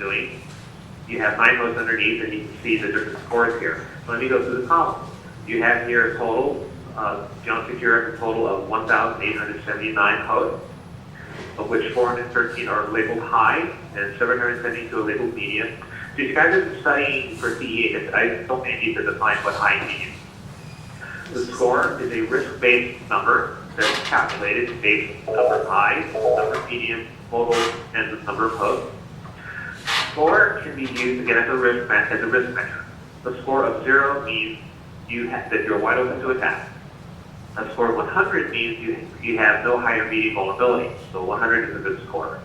doing. You have 9 rows underneath, and you can see the different scores here. So let me go through the columns. You have here a total, John secured a total of 1,879 posts, of which 413 are labeled high and 772 are labeled medium. So if you guys are studying for CE, I don't need to define what high and medium. The score is a risk-based number that's calculated based on number of highs, number of medium, total, and the number of posts. Score can be used again as a risk measure. The score of 0 means that you're wide open to attack. A score of 100 means you have no high or medium vulnerability. So 100 is a good score.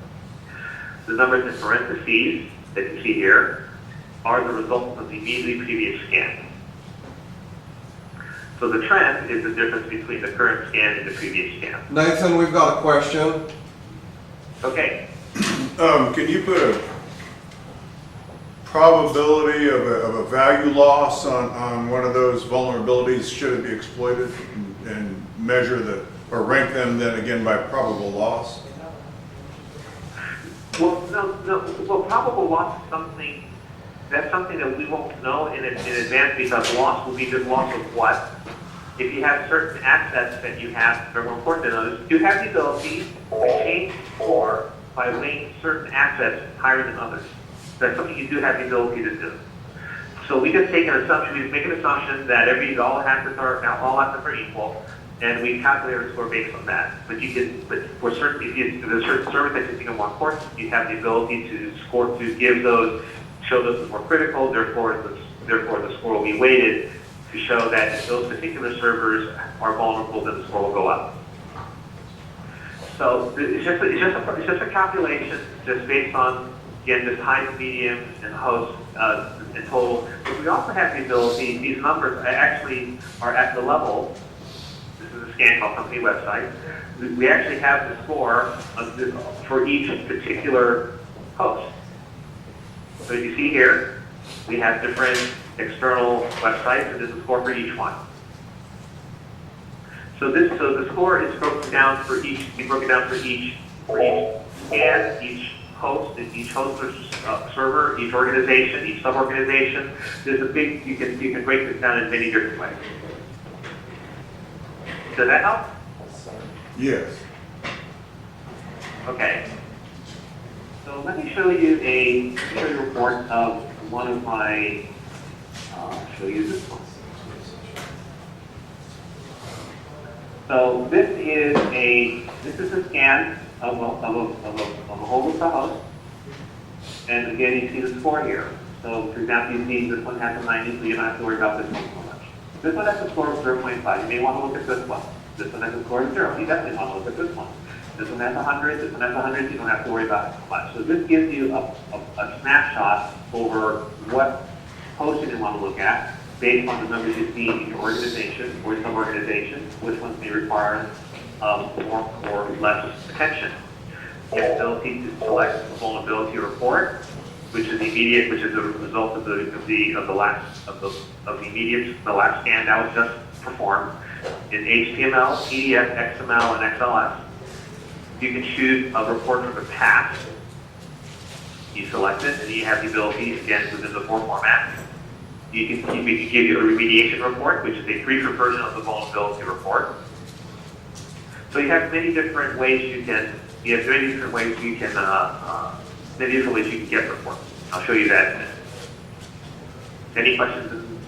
The numbers in parentheses that you see here are the results of the immediately previous scan. So the trend is the difference between the current scan and the previous scan. Nathan, we've got a question. Okay. Can you put a probability of a value loss on one of those vulnerabilities should it be exploited, and measure or rank them then again by probable loss? Well, Well, probable loss is something that we won't know in advance, because loss will be just loss of what. If you have certain assets that you have that are more important than others, you have the ability to change the score by weighing certain assets higher than others. That's something you do have the ability to do. So we just take an assumption, we just make an assumption that all assets are equal, and we calculate a score based on that. But for certain, if there's a certain service that you think are more important, you have the ability to show those as more critical. Therefore, the score will be weighted to show that if those particular servers are vulnerable, then the score will go up. So it's just a calculation just based on, again, just highs, mediums, and hosts in total. But we also have the ability, these numbers actually are at the level, this is a scan called company website, we actually have the score for each particular host. So you see here, we have different external websites, and this is a score for each one. So the score is broken down for each scan, each host server, each organization, each sub-organization. You can break this down in many different ways. Does that help? Yes. Okay. So let me show you a report of one of my, I'll show you this one. So this is a scan of a whole list of hosts. And again, you see the score here. So for example, you see this one has a 90, so you don't have to worry about this one so much. This one has a score of 0.5. You may want to look at this one. This one has a score of 0. You definitely want to look at this one. This one has 100, this one has 100, you don't have to worry about it so much. So this gives you a snapshot over what host you want to look at based on the numbers you see in your organization or sub-organization, which ones may require more or less attention. You have the ability to select a vulnerability report, which is the result of the last scan that was just performed in HTML, PDF, XML, and XLS. You can choose a report from the past. You select it, and you have the ability, again, within the 4 formats. We can give you a remediation report, which is a briefer version of the vulnerability report. So you have many different ways you can get reports. I'll show you that in a minute.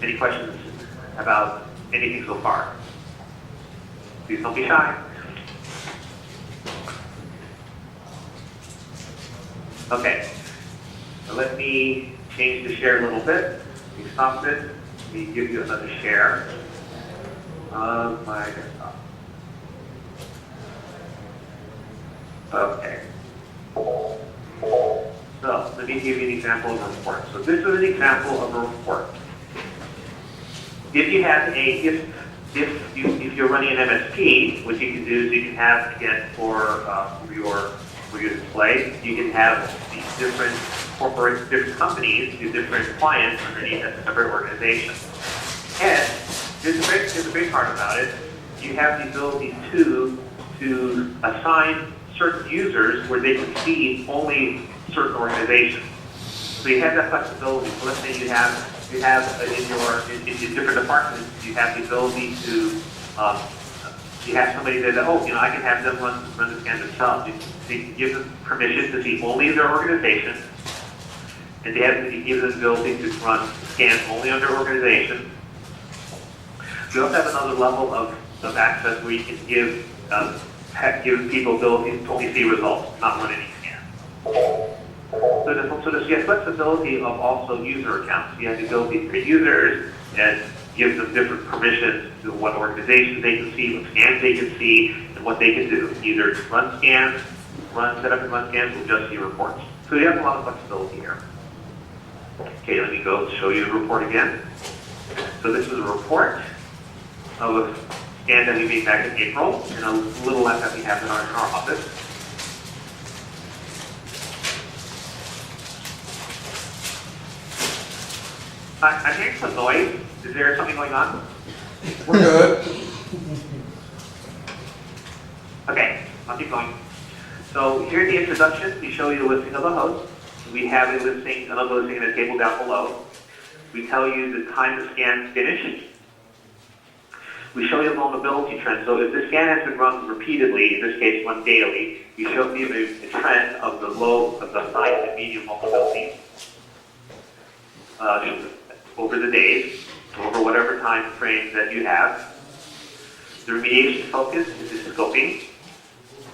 Any questions about anything so far? Please don't be shy. Okay, so let me change the share a little bit. We stopped it. Let me give you another share of my desktop. Okay. So let me give you an example of a report. So this is an example of a report. If you have if you're running an MSP, what you can do is you can have, again, for your display, you can have these different different companies, these different clients underneath a separate organization. And there's a great part about it. You have the ability to assign certain users where they can see only certain organizations. So you have that flexibility. So let's say you have in different departments, you have the ability to, you have somebody that, oh, I can have them run the scan themselves. You can give them permission to see only their organization, and you give them the ability to run scans only on their organization. We also have another level of access where you can give people ability to only see results, not run any scans. So there's the flexibility of also user accounts. You have the ability to create users and give them different permissions to what organizations they can see, what scans they can see, and what they can do. Either run scans, set up and run scans, or just see reports. So you have a lot of flexibility here. Okay, let me go show you the report again. So this is a report of a scan that we made back in April, and a little less that we have in our office. I'm hearing some noise. Is there something going on? We're good. Okay, I'll keep going. So here's the introduction. We show you the listing of the host. We have a listing, another listing in the table down below. We tell you the time the scan finished. We show you the vulnerability trend. So if the scan has been run repeatedly, in this case run daily, we show you a trend of the high and medium vulnerabilities over the days, over whatever time frame that you have. The remediation focus is the scoping,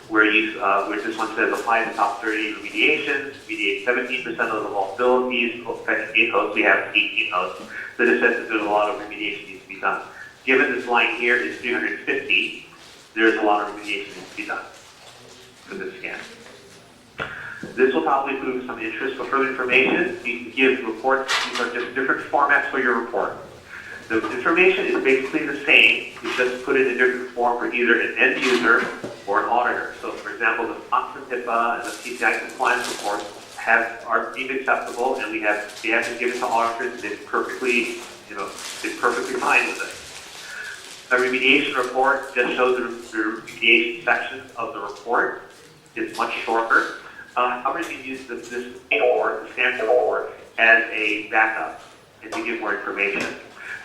where this one says apply the top 30 remediations, remediate 17% of the vulnerabilities, affecting 8 hosts, we have 18 hosts. So this says that there's a lot of remediation needs to be done. Given this line here is 350, there's a lot of remediation needs to be done for this scan. This will probably prove some interest. For further information, you can give reports. These are just different formats for your report. The information is basically the same. You just put it in a different form for either an end user or an auditor. So, for example, the SOX and HIPAA and the PCI compliance reports are deemed acceptable, and they have been given to auditors. They're perfectly fine with it. A remediation report just shows the remediation section of the report. It's much shorter. I'm going to use this report, the Stanford report, as a backup and to give more information.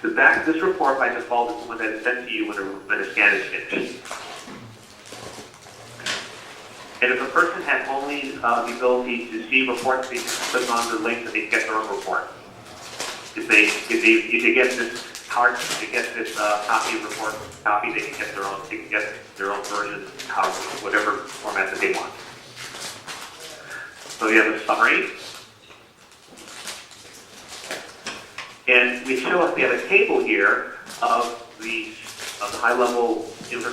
This report by default is the one that is sent to you when a scan is finished. And if a person has only the ability to see reports, they can click on the link that they get their own report. If they get this copy of report copy, they can get their own version, whatever format that they want. So we have a summary. And we have a table here of the high-level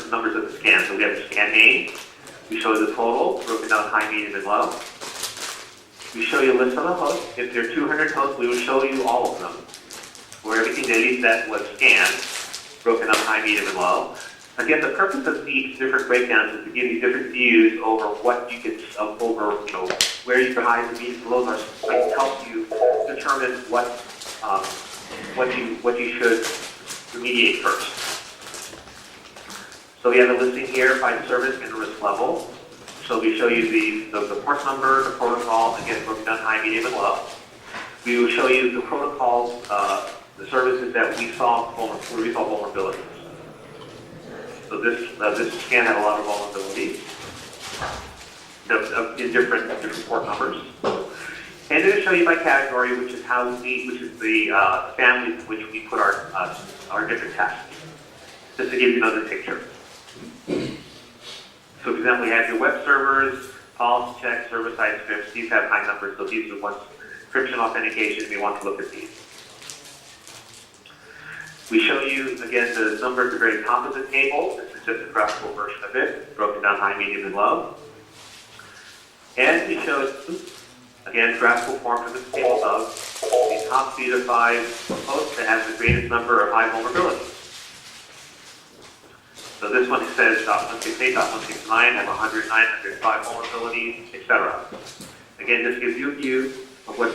numbers of the scan. So we have the scan name. We show the total, broken down high, medium, and low. We show you a list of the hosts. If there are 200 hosts, we will show you all of them, where everything that was scanned, broken down high, medium, and low. Again, the purpose of these different breakdowns is to give you different views over what you can, where your highs and mediums and lows are, so it helps you determine what you should remediate first. So we have a listing here by service and risk level. So we show you the port number, the protocol, again broken down high, medium, and low. We will show you the protocols, the services that we saw vulnerabilities. So this scan had a lot of vulnerabilities in different port numbers. And then to show you by category, which is the families in which we put our different tests. Just to give you another picture. So for example, we have your web servers, policy checks, server-side scripts. These have high numbers, so these are ones, encryption authentication, we want to look at these. We show you, again, the number at the very top of the table. This is just a graphical version of it, broken down high, medium, and low. And we show, again, graphical form for the table of the top 3 to 5 hosts that have the greatest number of high vulnerabilities. So this one says .168, .169 have 109, 105 vulnerabilities, etc. Again, this gives you a view of which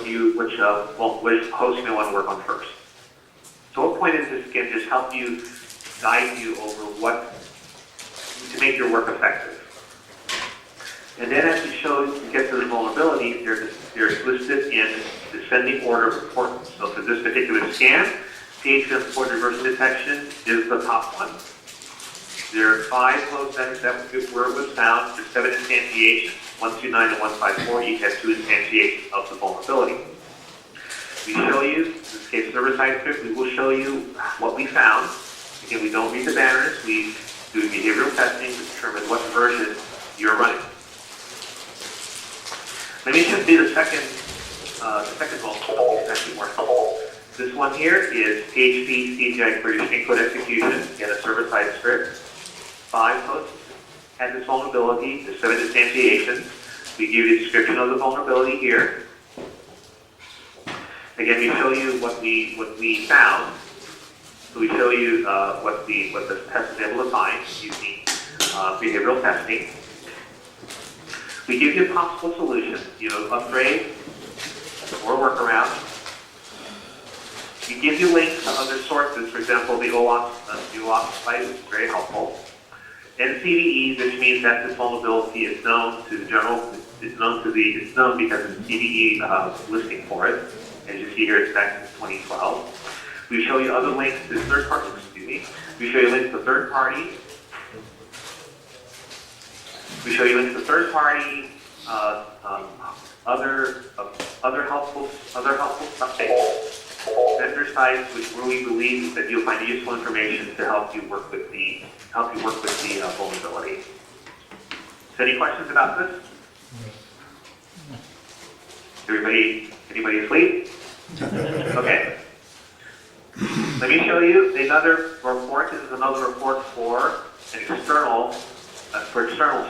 host you may want to work on first. So what point is this again just help you guide you over to make your work effective. And then as you get to the vulnerabilities, there's they're listed in descending order of importance. So for this particular scan, PHM for diversion detection is the top one. There are 5 flow centers that where it was found. There's 7 instantiations. 129 and 154 each have 2 instantiations of the vulnerability. We show you, in this case, server-side script, we will show you what we found. Again, we don't read the banners. We do behavioral testing to determine what version you're running. Let me just do the second vulnerability. It's actually more helpful. This one here is PHP CGI query string code execution in a server-side script. 5 hosts had this vulnerability. There's 7 instantiations. We give you a description of the vulnerability here. Again, we show you what we found. So we show you what the test is able to find using behavioral testing. We give you possible solutions, upgrade or workaround. We give you links to other sources. For example, the OAuth site is very helpful. NCDE, which means that this vulnerability is known to the general. It's known because of the CVE listing for it. As you see here, it's back in 2012. We show you other links to third parties. We show you links to third parties. We show you links to third party, other helpful sites, vendor sites, where we believe that you'll find useful information to help you work with the vulnerability. So, any questions about this? Anybody asleep? Okay. Let me show you another report. This is another report for an external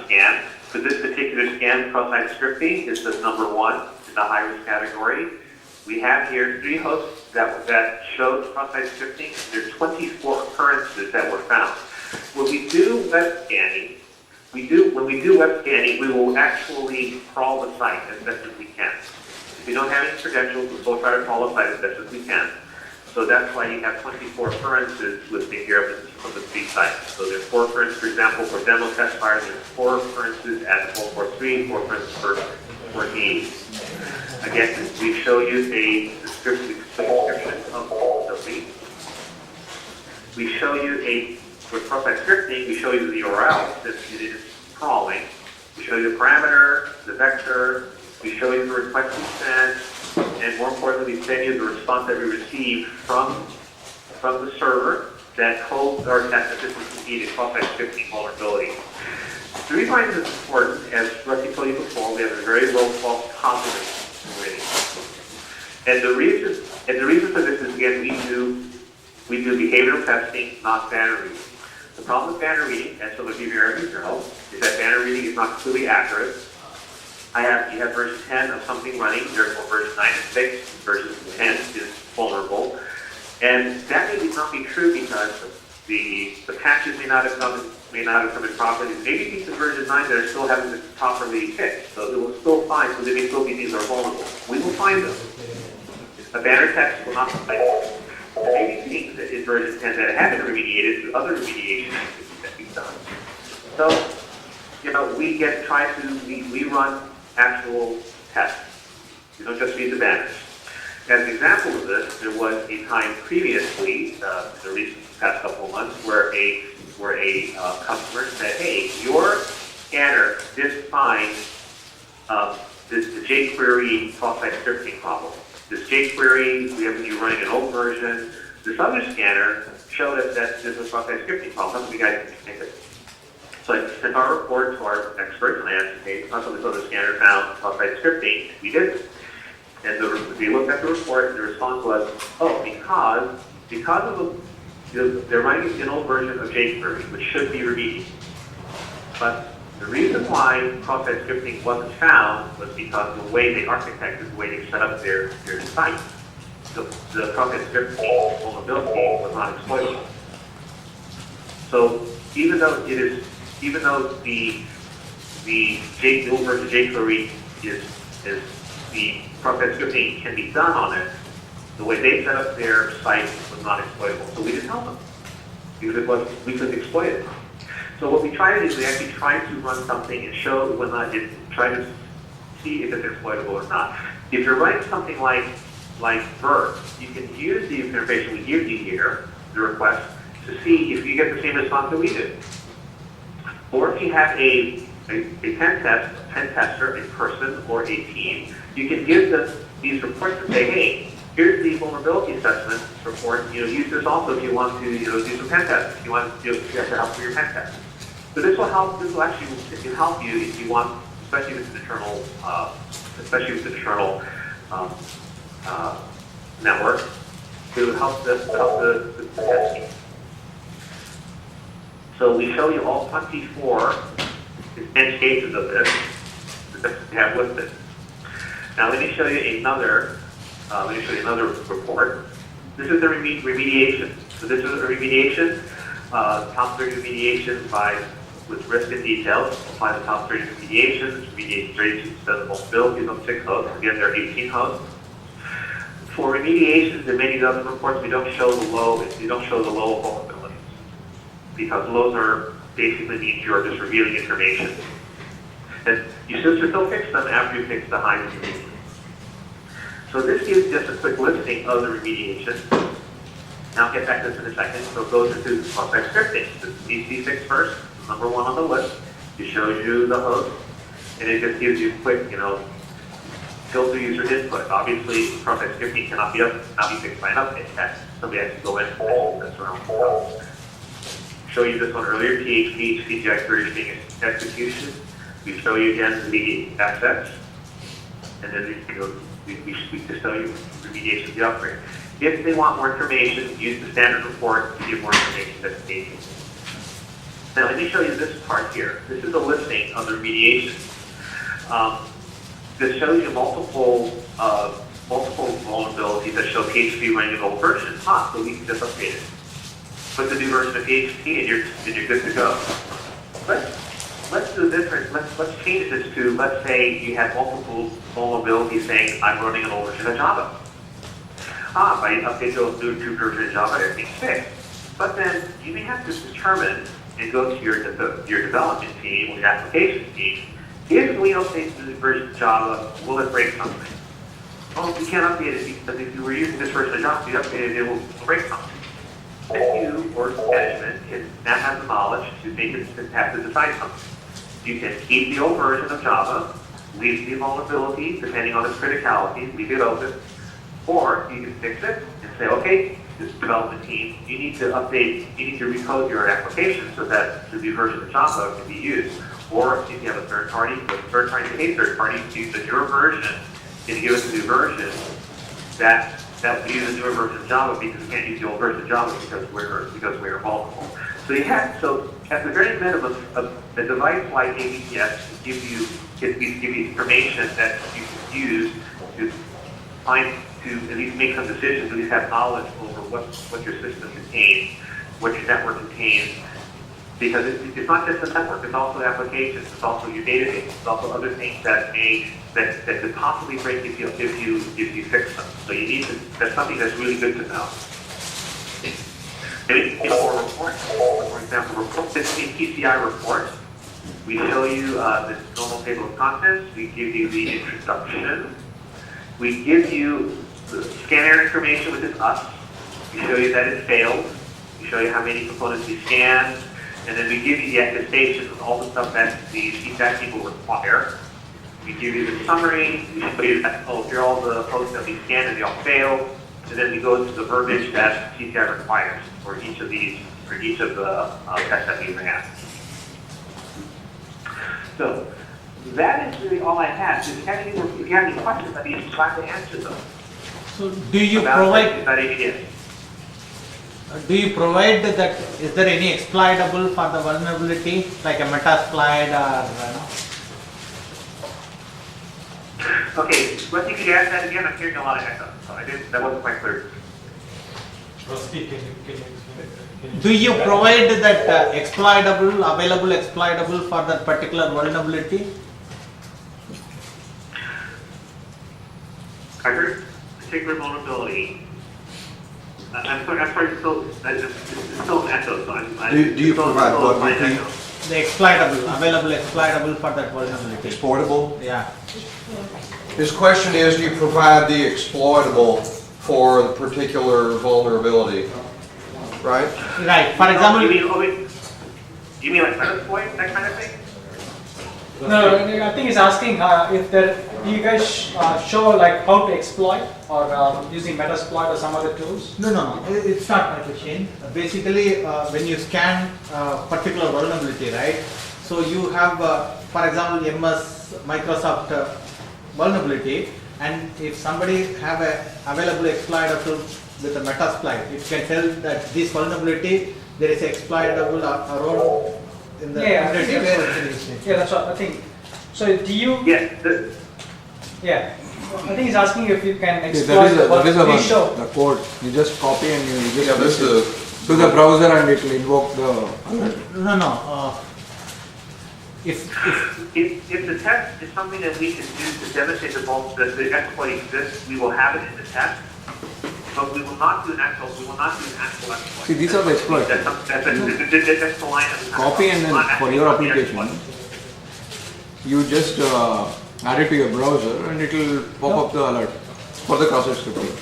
scan. For this particular scan, cross-site scripting is the number 1 in the high-risk category. We have here 3 hosts that showed cross-site scripting. There are 24 occurrences that were found. When we do web scanning, we will actually crawl the site as best as we can. If we don't have any credentials, we'll still try to crawl the site as best as we can. So that's why you have 24 occurrences listed here of the 3 sites. So there's 4 occurrences, for example, for demo test fire. There's 4 occurrences at 443, 4 occurrences for 14. Again, we show you a description of vulnerability. We show you with cross-site scripting, we show you the URL that it is crawling. We show you the parameter, the vector. We show you the request we sent. And more importantly, we send you the response that we received from the server that holds our test that this is indeed a cross-site scripting vulnerability. The reason why this is important, as Rusty told you before, we have a very low false confidence rating. And the reason for this is, again, we do behavioral testing, not banner reading. The problem with banner reading, as some of you here already know, is that banner reading is not completely accurate. You have version 10 of something running, therefore version 9 is fixed, version 10 is vulnerable. And that may not be true because the patches may not have come in properly. Maybe pieces of version 9 that are still haven't been properly fixed. So they will still find, so they may still be things that are vulnerable. We will find them. A banner text will not find them. There may be things that in version 10 that have been remediated through other remediation activities that we've done. So, we run actual tests. We don't just read the banners. As an example of this, there was a time previously, the recent past couple of months, where a customer said, "Hey, your scanner did find the jQuery cross-site scripting problem. This jQuery, we have you running an old version. This other scanner showed us that there's a cross-site scripting problem. How come you guys can fix it?" So I sent our report to our experts and I asked, "Hey, how come this other scanner found cross-site scripting?" We did. And we looked at the report, and the response was, because of they're running an old version of jQuery, which should be remediated. But the reason why cross-site scripting wasn't found was because of the way they architected, the way they set up their site. The cross-site scripting vulnerability was not exploitable. So even though the new version of jQuery is the cross-site scripting can be done on it, the way they set up their site was not exploitable. So we didn't help them because we couldn't exploit it. So what we tried to do is we actually tried to run something and show whether or not it tried to see if it's exploitable or not. If you're writing something like Vert, you can use the information we give you here, the request, to see if you get the same response that we do. Or if you have a pen tester, a person or a team, you can give them these reports and say, hey, here's the vulnerability assessment report. Use this also if you want to, do some pen tests. If you want to, you have to help for your pen test. So this will help. This will actually help you if you want, especially with an internal, network, to help the test team. So we show you all 24 edge cases of this that we have listed. Now let me show you another. Report. This is the remediation. So this is a remediation. Top 30 remediation with risk and details. Apply the top 30 remediations. Remediation strategies to the vulnerabilities on 6 hosts. Again, there are 18 hosts. For remediations in many other reports, we don't show the low vulnerabilities because lows are basically means you're just revealing information, and you should still fix them after you fix the high remediation. So this gives just a quick listing of the remediation. Now I'll get back to this in a second. So it goes into cross-site scripting. This is DC6 first, number 1 on the list. It shows you the host, and it just gives you quick, filter user input. Obviously, cross-site scripting cannot be fixed by an update test. Somebody has to go in and fix this around. Show you this one earlier, PHP, CGI querying execution. We show you again the assets, and then we just show you remediation of the upgrade. If they want more information, use the standard report to give more information that's needed. Now let me show you this part here. This is a listing of the remediation. This shows you multiple vulnerabilities that show PHP running an old version. So we can just update it. Put the new version of PHP and you're good to go. Let's do this. Let's change this to, let's say you have multiple vulnerabilities saying I'm running an old version of Java. If I update those new version of Java, everything's fixed. But then you may have to determine and go to your development team or your applications team. If we update the new version of Java, will it break something? Oh, we can't update it because if you were using this version of Java, you update it, it will break something. And you or management can now have the knowledge to make it have to decide something. You can keep the old version of Java, leave the vulnerability depending on its criticality, leave it open, or you can fix it and say, okay, this development team, you need to recode your application so that the new version of Java can be used. Or if you have a third party to use the newer version and give us a new version, that we use a newer version of Java because we can't use the old version of Java because we're vulnerable. So at the very minimum, a device like AVPS can give you information that you can use to at least make some decisions, at least have knowledge over what your system contains, what your network contains. Because it's not just the network, it's also applications, it's also your database, it's also other things that could possibly break if you fix them. So that's something that's really good to know. Maybe for reports, for example, this PCI report, we show you the normal table of contents, we give you the introduction, we give you the scanner information, which is us, we show you that it failed, we show you how many components we scanned, and then we give you the attestation of all the stuff that the feedback people require. We give you the summary, we show you that, here are all the hosts that we scanned and they all failed, and then we go to the verbiage that PCI requires for each of the tests that we ran. So that is really all I have. If you have any questions, I'd be glad to answer them. So do you provide that, is there any exploitable for the vulnerability, like a metasploit or Okay, well, you could ask that again. I'm hearing a lot of echo, so that wasn't quite clear. Do you provide that available exploitable for that particular vulnerability? I heard particular vulnerability. I'm sorry, it's still an echo, so Do you provide bug repeat? the exploitable, available exploitable for that vulnerability. Exploitable? Yeah. His question is, do you provide the exploitable for the particular vulnerability? Right? Right. For example, You mean like Metasploit, that kind of thing? No, I think he's asking if there, do you guys show like how to exploit or using Metasploit or some other tools? no, it's not my question. Basically, when you scan particular vulnerability, right? So you have, for example, MS Microsoft vulnerability, and if somebody have a available exploitable with a Metasploit, it can tell that this vulnerability there is exploitable around in the Yeah, I vulnerability think that's where what- it is. Yeah, that's what I think. So do you? Yes, Yeah, I think he's asking if you can There exploit is a what we one, show. the code, you just copy and you just Yeah, this paste is it to the browser and it will invoke the alert. No. If if the test is something that we can do to demonstrate that the exploit exists, we will have it in the test. But we will not do an actual exploit. See, these are the exploits. That's the line of the Copy and then not for your actually the application, you just add it to your browser and it will pop up the alert for the cross-site scripting.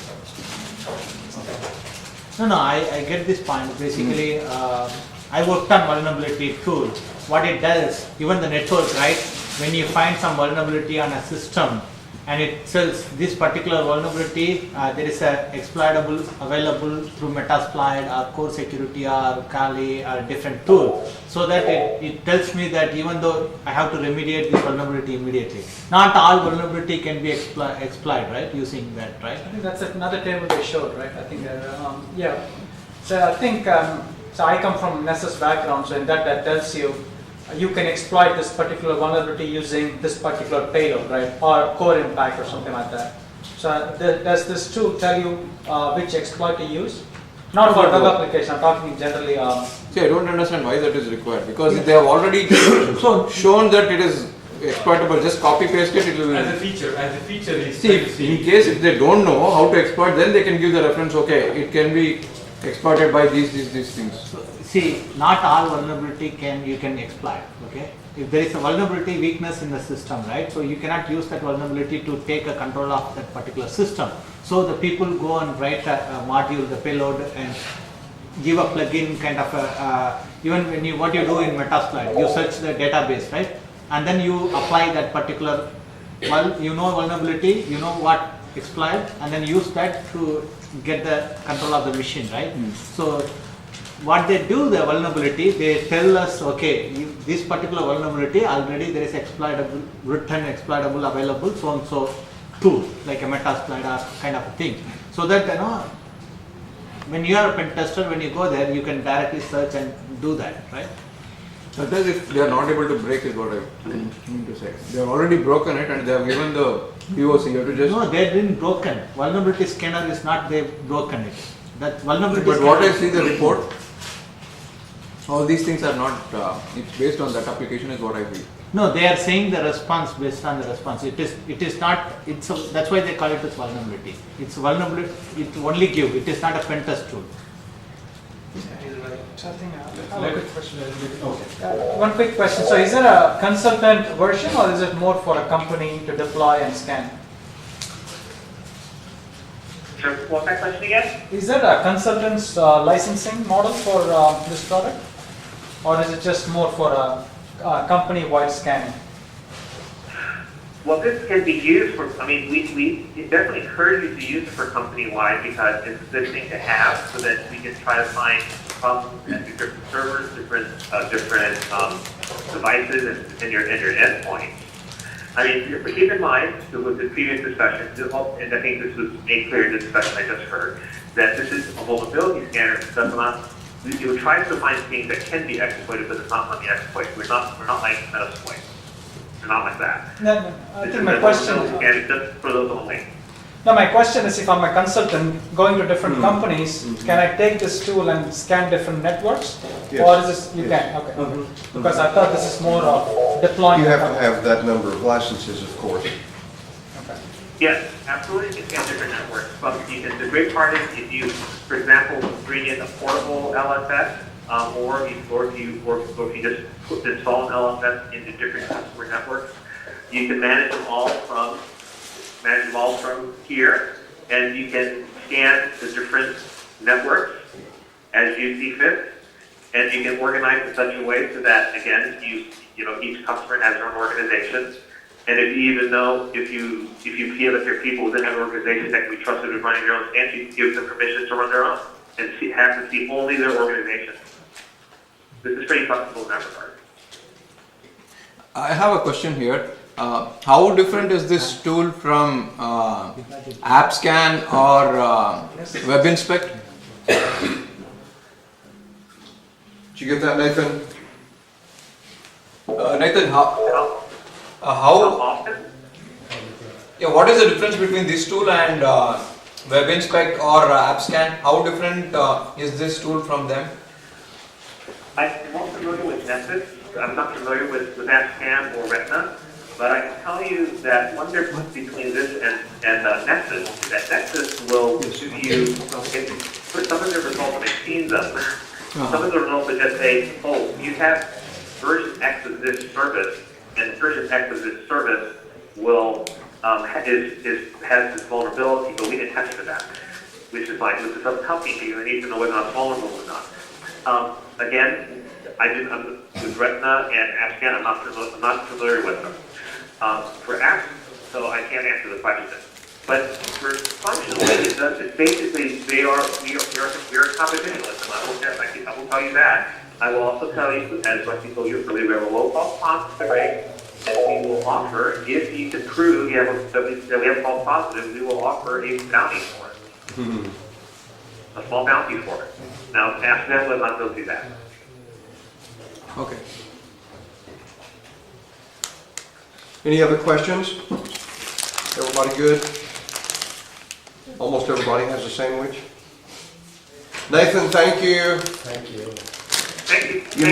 No, I get this point. Basically, I worked on vulnerability tool. What it does, even the network, right? When you find some vulnerability on a system and it tells this particular vulnerability, there is a exploitable available through Metasploit or Core Security or Kali or different tool, so that it tells me that even though I have to remediate this vulnerability immediately, not all vulnerability can be exploited, right? Using that, right? I think that's another table they showed, right? I think yeah. So I think so. I come from Nessus background, so in that tells you you can exploit this particular vulnerability using this particular payload, right? Or core impact or something like that. So does this tool tell you which exploit to use? Not for web application, I'm talking generally. See, I don't understand why that is required because they have already shown that it is exploitable. Just copy paste it. It will. As a feature is. See, in case if they don't know how to exploit, then they can give the reference. Okay, it can be exploited by these things. So, see, not all vulnerability you can exploit. Okay, if there is a vulnerability weakness in the system, right? So you cannot use that vulnerability to take a control of that particular system. So the people go and write a module, the payload, and give a plugin kind of a. Even when what you do in Metasploit, you search the database, right? And then you apply that particular, vulnerability, you know what exploit, and then use that to get the control of the machine, right? So what they do, the vulnerability, they tell us, okay, this particular vulnerability already there is exploitable, written exploitable available, so and so tool, like a Metasploit or kind of a thing. So that, when you are a pen tester, when you go there, you can directly search and do that, right? Sometimes if they are not able to break is what I mean to say. They have already broken it and they have given the POC. You have to just. No, they didn't broken. Vulnerability scanner is not they broken it. That vulnerability. But what I scanner- see the report, all these things are not. It's based on that application is what I feel. No, they are saying the response based on the response. It is not. That's why they call it as vulnerability. It's vulnerability. It only give. It is not a pen test tool. So I think I have a quick question. One quick question. So is it a consultant version or is it more for a company to deploy and scan? Sure, what's that question again? Is that a consultant's licensing model for this product? Or is it just more for a company-wide scanning? Well, this can be used for, we definitely encourage you to use it for company-wide because it's a good thing to have so that we can try to find problems at different servers, different devices and your endpoints. But keep in mind, with the previous discussion, and I think this was made clear in the discussion I just heard, that this is a vulnerability scanner. Does not, you try to find things that can be exploited, but it's not let me exploit. We're not like Metasploit. We're not like that. No, I This think is my a question. vulnerability scanner just for those only. No, my question is if I'm a consultant going to different companies, can I take this tool and scan different networks? Yes. Or is this, you can, okay. Because I thought this is more of deploying. You have to have that number of licenses, of course. Okay. Yes, absolutely, you can scan different networks, but the great part is if you, for example, bring in a portable LSS, or if you just install an LFS into different customer networks, you can manage them all from here, and you can scan the different networks as you see fit, and you can organize in such a way so that, again, each customer has their own organization. And if you feel that there are people within that organization that can be trusted with running their own scans, you can give them permission to run their own and have them see only their organization. This is pretty flexible in that regard. I have a question here. How different is this tool from AppScan or WebInspect? Did you get that, Nathan? Nathan, How how? often? Yeah, what is the difference between this tool and WebInspect or AppScan? How different is this tool from them? I'm more familiar with Nessus. I'm not familiar with AppScan or Retina, but I can tell you that one difference between this and Nessus is that Nessus will give you, for some of the results, I've seen them. Some of the results will just say, oh, you have version X of this service, and version X of this service will has this vulnerability, but we didn't touch to that, which is like with some company, you need to know whether it's vulnerable or not. Again, with Retina and AppScan, I'm not familiar with them. For apps, so I can't answer the question. But for functionally, it's basically we are competition with them. I will tell you that. I will also tell you, as Rusty told you earlier, we have a low false positive rate, and we will offer, if you can prove that we have false positive, we will offer a bounty for it. A small bounty for it. Now, ask them whether or not they'll do that. Okay. Any other questions? Everybody good? Almost everybody has a sandwich. Nathan, thank you. Thank you. You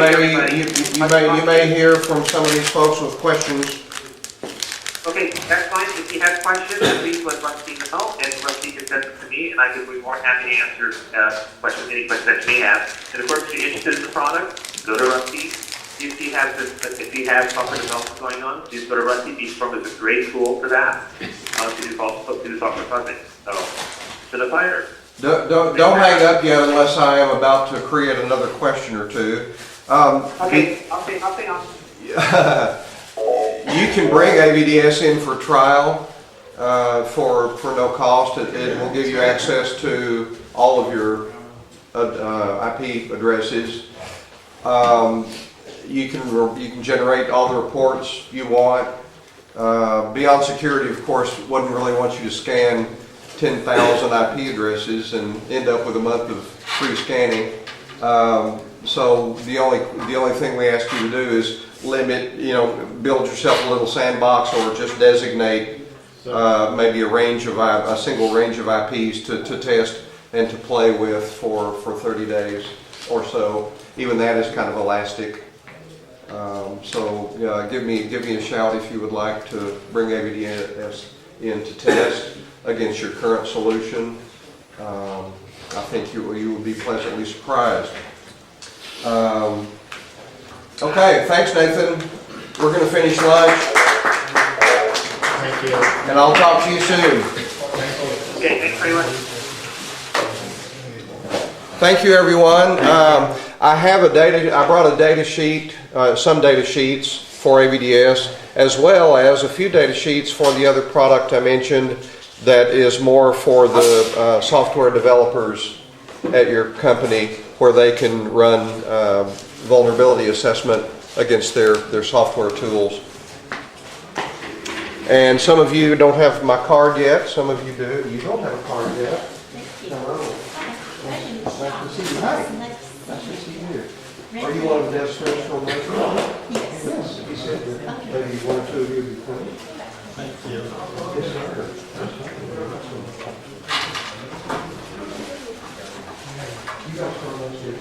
may hear from some of these folks with questions. Okay, that's fine. If you have questions, please let Rusty know, and Rusty can send them to me, and I can be more happy to answer questions, any questions that you may have. And of course, if you're interested in the product, go to Rusty. If you have software development going on, please go to Rusty. Beachfront is a great tool for that. To do software testing. So, to the fire. Don't hang up yet unless I am about to create another question or two. Okay, I'll stay on. You can bring AVDS in for trial for no cost. It will give you access to all of your IP addresses. You can generate all the reports you want. Beyond Security, of course, wouldn't really want you to scan 10,000 IP addresses and end up with a month of free scanning. So the only thing we ask you to do is limit, build yourself a little sandbox, or just designate maybe a single range of IPs to test and to play with for 30 days or so. Even that is kind of elastic. So give me a shout if you would like to bring AVDS in to test against your current solution. I think you would be pleasantly surprised. Okay, thanks, Nathan. We're going to finish lunch. Thank you. And I'll talk to you soon. Okay, thanks very much. Thank you, everyone. I brought a data sheet, some data sheets for AVDS, as well as a few data sheets for the other product I mentioned that is more for the software developers at your company, where they can run vulnerability assessment against their software tools. And some of you don't have my card yet. Some of you do. You don't have a card yet. Hello. Nice to see you. Hi. Nice to see you. Are you one of Dev's friends from Metro? Yes. He said that maybe one or two of you would be friends. Thank you. Yes, sir. You guys come on too.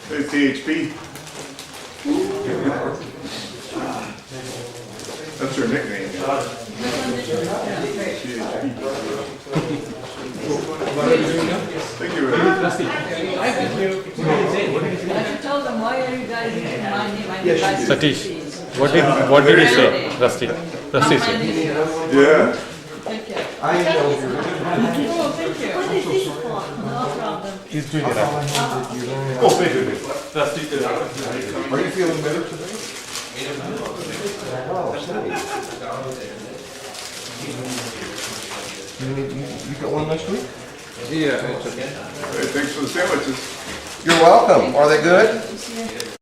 Hey, CHP. That's her nickname. Thank you. I told them, why are you guys using my name? I need license Satish, fees. what did he say? Rusty said. Yeah. Take care. I know Oh, thank you. What is this for? No problem. He's doing it. Are you feeling better today? Oh, you got one next week? Hey, thanks for the sandwiches. You're welcome. Are they good?